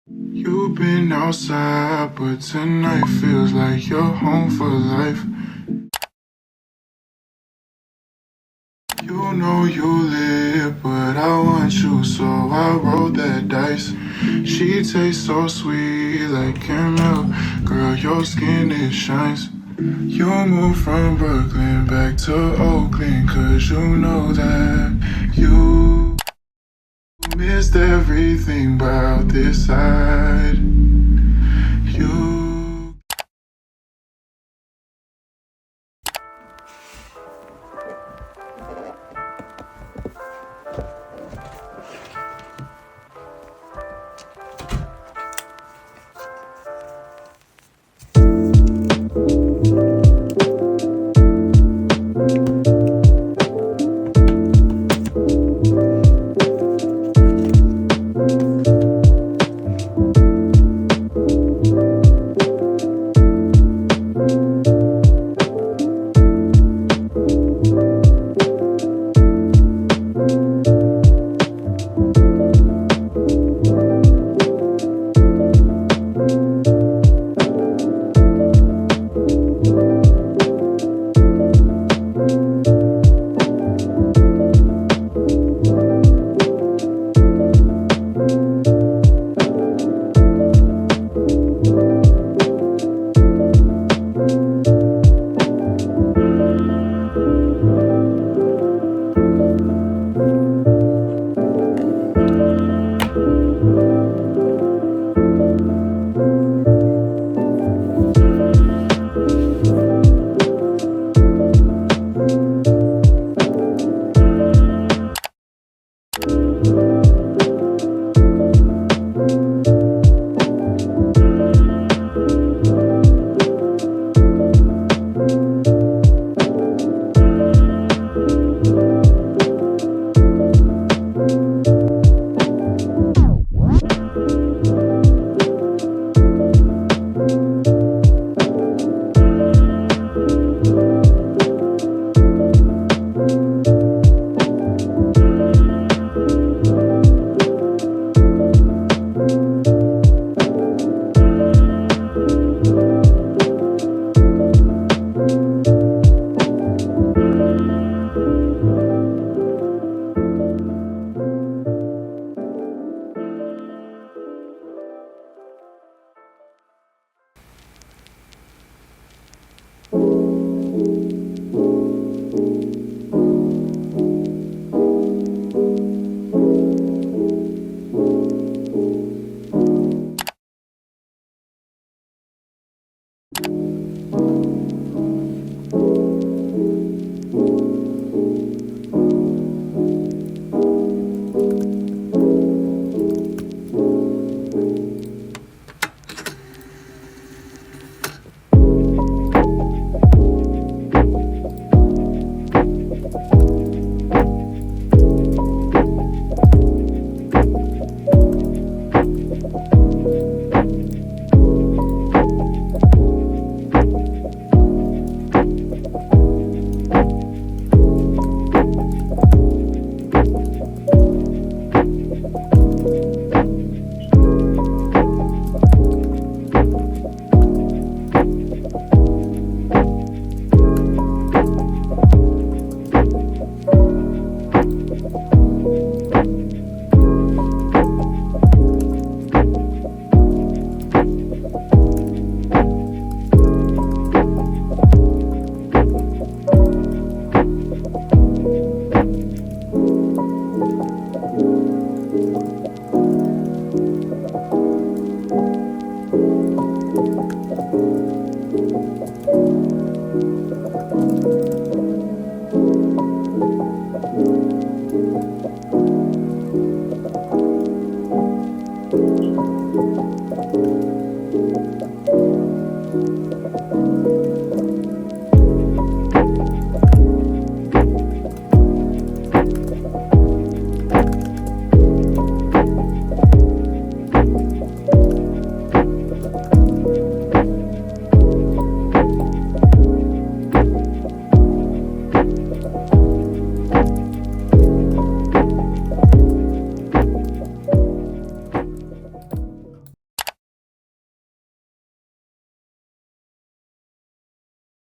You've been outside, but tonight feels like you're home for life. You know you lit, but I want you, so I rolled that dice. She tastes so sweet like caramel. Girl, your skin, it shines. You moved from Brooklyn back to Oakland, 'cause you know that you missed everything about this side. You